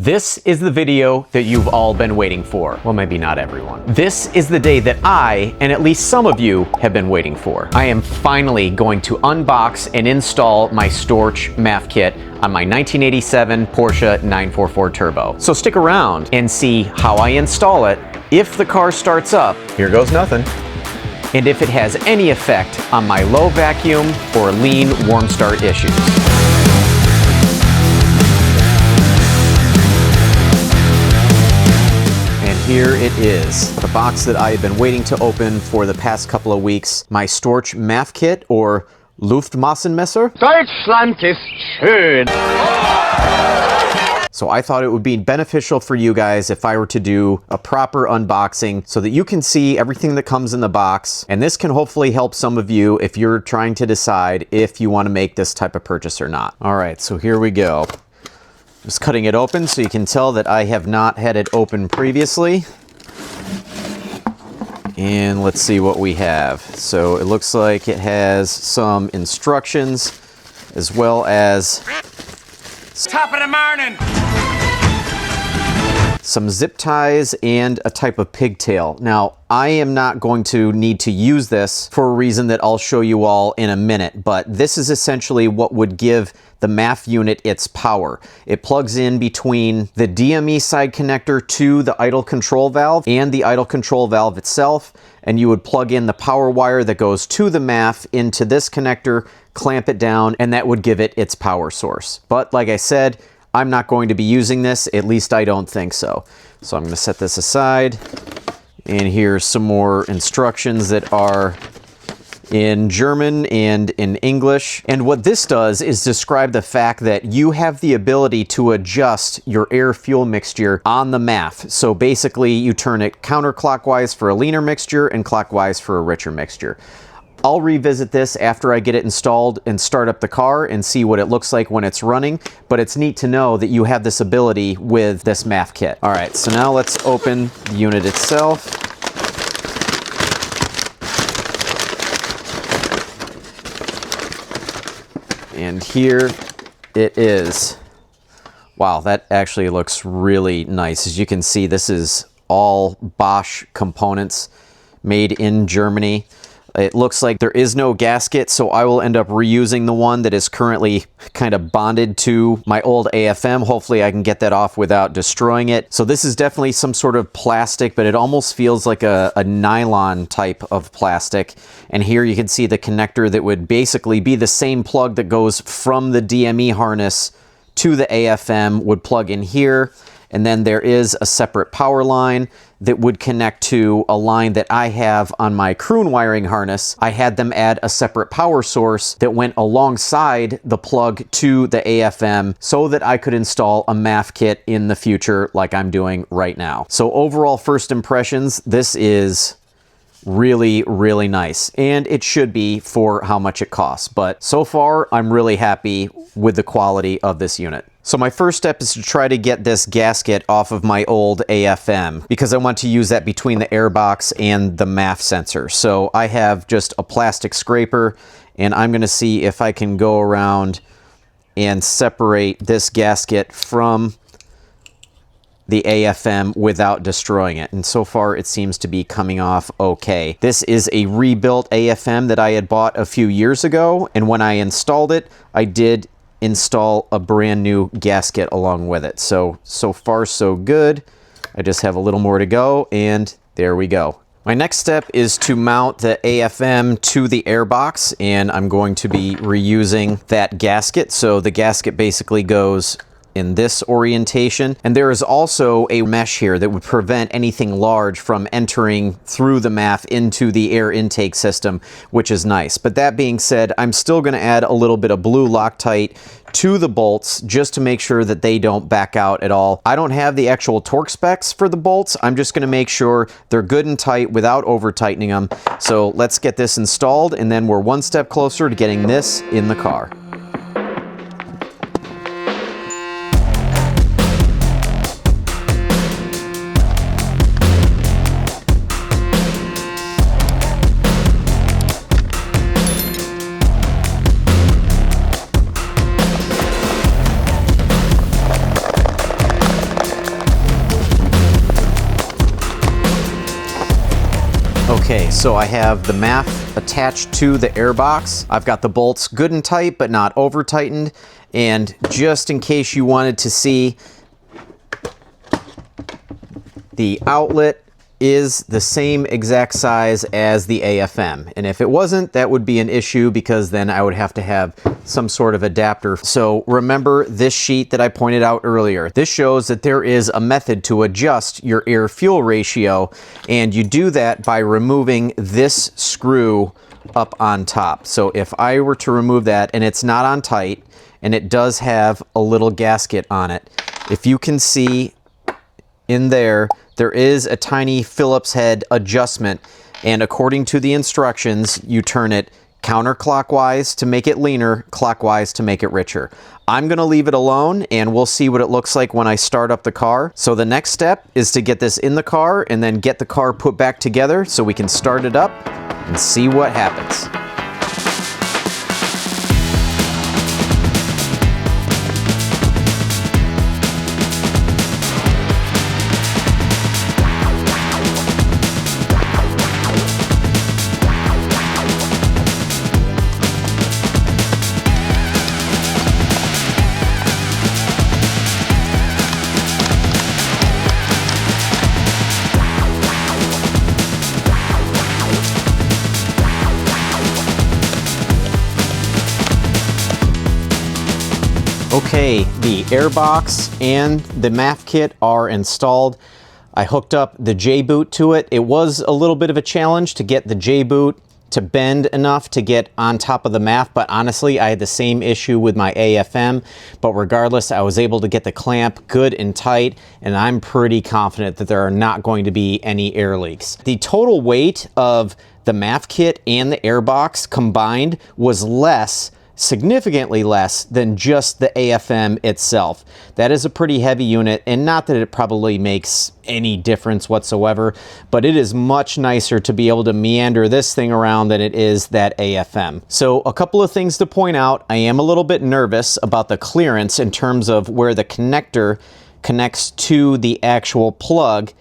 This is the video that you've all been waiting for. Well, maybe not everyone. This is the day that I, and at least some of you, have been waiting for. I am finally going to unbox and install my Storch MAF Kit on my 1987 Porsche 944 Turbo. So stick around and see how I install it, if the car starts up, here goes nothing, and if it has any effect on my low vacuum or lean warm start issues. Here it is, the box that I have been waiting to open for the past couple of weeks. My Storch MAF Kit, or Luftmassenmesser. Deutschland ist schön. So I thought it would be beneficial for you guys if I were to do a proper unboxing so that you can see everything that comes in the box. And this can hopefully help some of you if you're trying to decide if you want to make this type of purchase or not. All right, so here we go. Just cutting it open so you can tell that I have not had it open previously. And let's see what we have. So it looks like it has some instructions as well as Top of the morning. some zip ties and a type of pigtail. Now, I am not going to need to use this for a reason that I'll show you all in a minute, but this is essentially what would give the MAF unit its power. It plugs in between the DME side connector to the idle control valve and the idle control valve itself, and you would plug in the power wire that goes to the MAF into this connector, clamp it down, and that would give it its power source. But like I said, I'm not going to be using this, at least I don't think so. So I'm going to set this aside, and here's some more instructions that are in German and in English. And what this does is describe the fact that you have the ability to adjust your air-fuel mixture on the MAF. So basically, you turn it counterclockwise for a leaner mixture and clockwise for a richer mixture. I'll revisit this after I get it installed and start up the car and see what it looks like when it's running, but it's neat to know that you have this ability with this MAF kit. All right, so now let's open the unit itself. And here it is. Wow, that actually looks really nice. As you can see, this is all Bosch components made in Germany. It looks like there is no gasket, so I will end up reusing the one that is currently kind of bonded to my old AFM. Hopefully I can get that off without destroying it. So this is definitely some sort of plastic, but it almost feels like a nylon type of plastic. And here you can see the connector that would basically be the same plug that goes from the DME harness to the AFM would plug in here. And then there is a separate power line that would connect to a line that I have on my Kroon wiring harness. I had them add a separate power source that went alongside the plug to the AFM so that I could install a MAF kit in the future like I'm doing right now. So overall first impressions, this is really, really nice. And it should be for how much it costs. But so far, I'm really happy with the quality of this unit. So my first step is to try to get this gasket off of my old AFM because I want to use that between the airbox and the MAF sensor. So I have just a plastic scraper, and I'm going to see if I can go around and separate this gasket from the AFM without destroying it. And so far it seems to be coming off okay. This is a rebuilt AFM that I had bought a few years ago, and when I installed it, I did install a brand new gasket along with it. So far so good. I just have a little more to go, and there we go. My next step is to mount the AFM to the airbox, and I'm going to be reusing that gasket. So the gasket basically goes in this orientation, and there is also a mesh here that would prevent anything large from entering through the MAF into the air intake system, which is nice. But that being said, I'm still going to add a little bit of blue Loctite to the bolts just to make sure that they don't back out at all. I don't have the actual torque specs for the bolts. I'm just going to make sure they're good and tight without over tightening them. So let's get this installed, and then we're one step closer to getting this in the car. Okay, so I have the MAF attached to the airbox. I've got the bolts good and tight, but not over tightened. And just in case you wanted to see, the outlet is the same exact size as the AFM. And if it wasn't, that would be an issue because then I would have to have some sort of adapter. So remember this sheet that I pointed out earlier. This shows that there is a method to adjust your air-fuel ratio, and you do that by removing this screw up on top. So if I were to remove that, and it's not on tight, and it does have a little gasket on it, if you can see in there, there is a tiny Phillips head adjustment, and according to the instructions, you turn it counterclockwise to make it leaner, clockwise to make it richer. I'm gonna leave it alone, and we'll see what it looks like when I start up the car. So the next step is to get this in the car and then get the car put back together so we can start it up and see what happens. Okay, the airbox and the MAF kit are installed. I hooked up the J-boot to it. It was a little bit of a challenge to get the J-boot to bend enough to get on top of the MAF, but honestly, I had the same issue with my AFM. But regardless, I was able to get the clamp good and tight, and I'm pretty confident that there are not going to be any air leaks. The total weight of the MAF kit and the airbox combined was significantly less than just the AFM itself. That is a pretty heavy unit, and not that it probably makes any difference whatsoever, but it is much nicer to be able to meander this thing around than it is that AFM. So a couple of things to point out. I am a little bit nervous about the clearance in terms of where the connector connects to the actual plug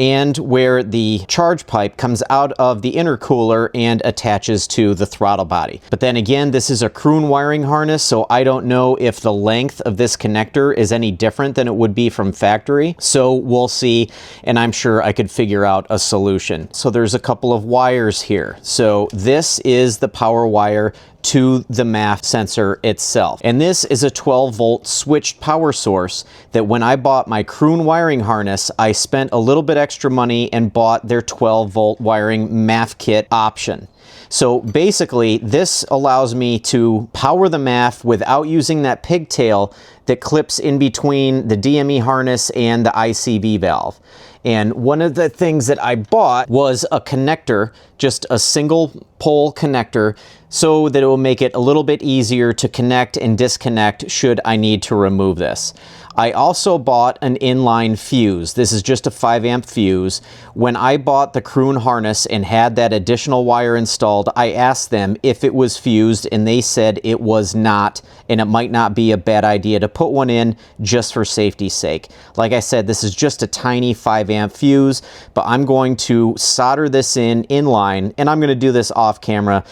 and where the charge pipe comes out of the intercooler and attaches to the throttle body. But then again, this is a Kroon wiring harness, so I don't know if the length of this connector is any different than it would be from factory. So we'll see, and I'm sure I could figure out a solution. So there's a couple of wires here. So this is the power wire to the MAF sensor itself. And this is a 12-volt switched power source that when I bought my Kroon wiring harness, I spent a little bit extra money and bought their 12-volt wiring MAF kit option. So basically, this allows me to power the MAF without using that pigtail that clips in between the DME harness and the ICV valve. And one of the things that I bought was a connector, just a single pole connector, so that it will make it a little bit easier to connect and disconnect should I need to remove this. I also bought an inline fuse. This is just a 5-amp fuse. When I bought the Kroon harness and had that additional wire installed, I asked them if it was fused, and they said it was not, and it might not be a bad idea to put one in just for safety's sake. Like I said, this is just a tiny 5-amp fuse, but I'm going to solder this in inline, and I'm going to do this off camera.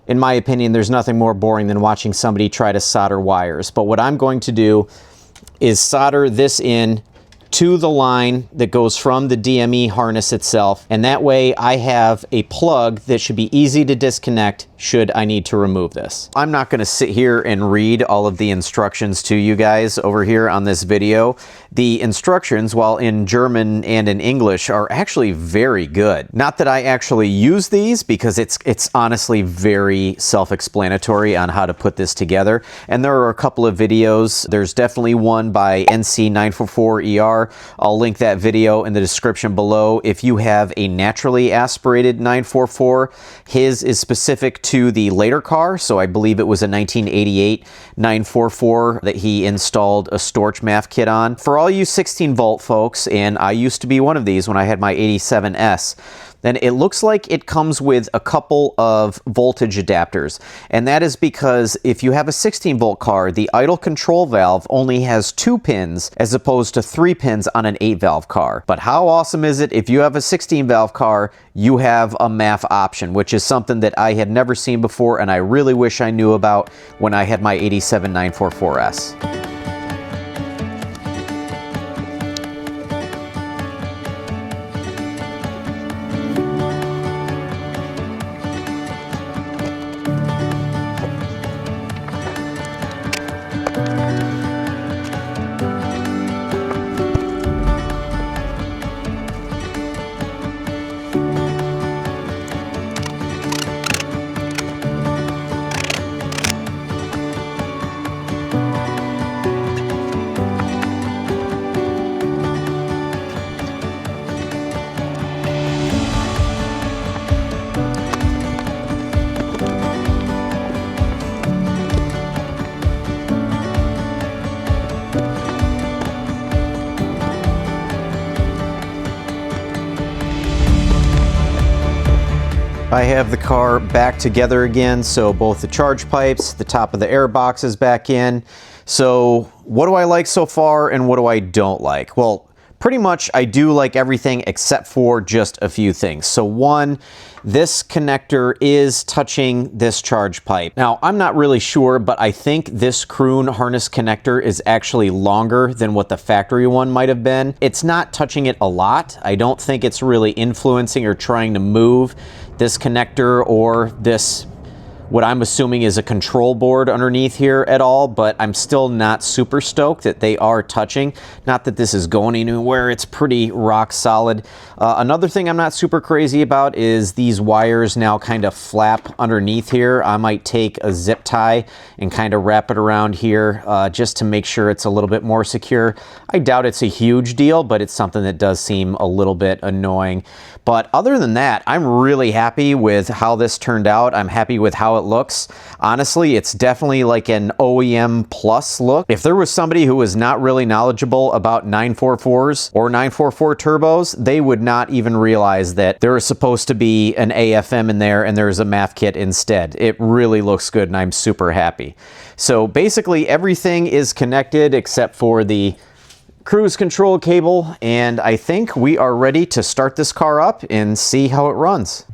In my opinion, there's nothing more boring than watching somebody try to solder wires. But what I'm going to do is solder this in to the line that goes from the DME harness itself, and that way I have a plug that should be easy to disconnect should I need to remove this. I'm not going to sit here and read all of the instructions to you guys over here on this video. The instructions, while in German and in English, are actually very good. Not that I actually use these, because it's honestly very self-explanatory on how to put this together. And there are a couple of videos. There's definitely one by NC944ER. I'll link that video in the description below. If you have a naturally aspirated 944, his is specific to the later car, so I believe it was a 1988 944 that he installed a Storch MAF kit on. For all you 16 volt folks, and I used to be one of these when I had my 87S, then it looks like it comes with a couple of voltage adapters. And that is because if you have a 16 volt car, the idle control valve only has 2 pins as opposed to 3 pins on an 8 valve car. But how awesome is it if you have a 16 valve car, you have a MAF option, which is something that I had never seen before and I really wish I knew about when I had my 87 944S. I have the car back together again, so both the charge pipes, the top of the air box is back in. So what do I like so far and what do I don't like? Well, pretty much I do like everything except for just a few things. So one, this connector is touching this charge pipe. Now, I'm not really sure, but I think this Kroon harness connector is actually longer than what the factory one might have been. It's not touching it a lot. I don't think it's really influencing or trying to move this connector or this, what I'm assuming is a control board underneath here at all, but I'm still not super stoked that they are touching. Not that this is going anywhere, it's pretty rock solid. Another thing I'm not super crazy about is these wires now kind of flap underneath here. I might take a zip tie and kind of wrap it around here just to make sure it's a little bit more secure. I doubt it's a huge deal, but it's something that does seem a little bit annoying. But other than that, I'm really happy with how this turned out. I'm happy with how it looks. Honestly, it's definitely like an OEM plus look. If there was somebody who was not really knowledgeable about 944s or 944 turbos, they would not even realize that there is supposed to be an AFM in there and there's a MAF kit instead. It really looks good and I'm super happy. So basically everything is connected except for the cruise control cable, and I think we are ready to start this car up and see how it runs.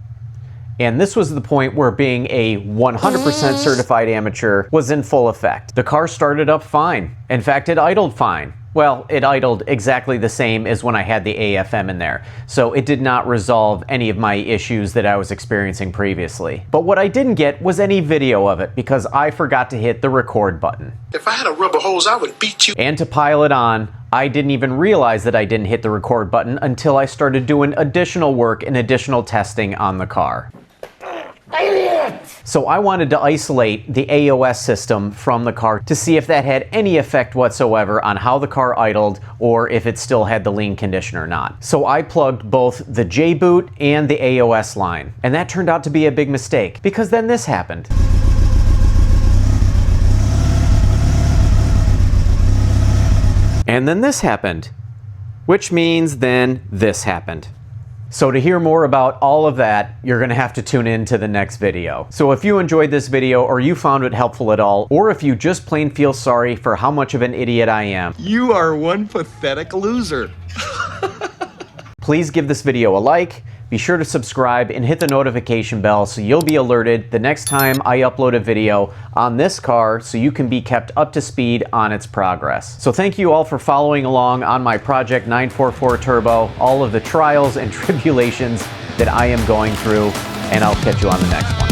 And this was the point where being a 100% certified amateur was in full effect. The car started up fine. In fact, it idled fine. Well, it idled exactly the same as when I had the AFM in there, so it did not resolve any of my issues that I was experiencing previously. But what I didn't get was any video of it because I forgot to hit the record button. If I had a rubber hose, I would beat you. And to pile it on, I didn't even realize that I didn't hit the record button until I started doing additional work and additional testing on the car. So I wanted to isolate the AOS system from the car to see if that had any effect whatsoever on how the car idled or if it still had the lean condition or not. So I plugged both the J-boot and the AOS line, and that turned out to be a big mistake because then this happened. And then this happened, which means then this happened. So to hear more about all of that, you're gonna have to tune in to the next video. So if you enjoyed this video or you found it helpful at all, or if you just plain feel sorry for how much of an idiot I am, You are one pathetic loser. please give this video a like, be sure to subscribe and hit the notification bell so you'll be alerted the next time I upload a video on this car so you can be kept up to speed on its progress. So thank you all for following along on my Project 944 Turbo, all of the trials and tribulations that I am going through, and I'll catch you on the next one.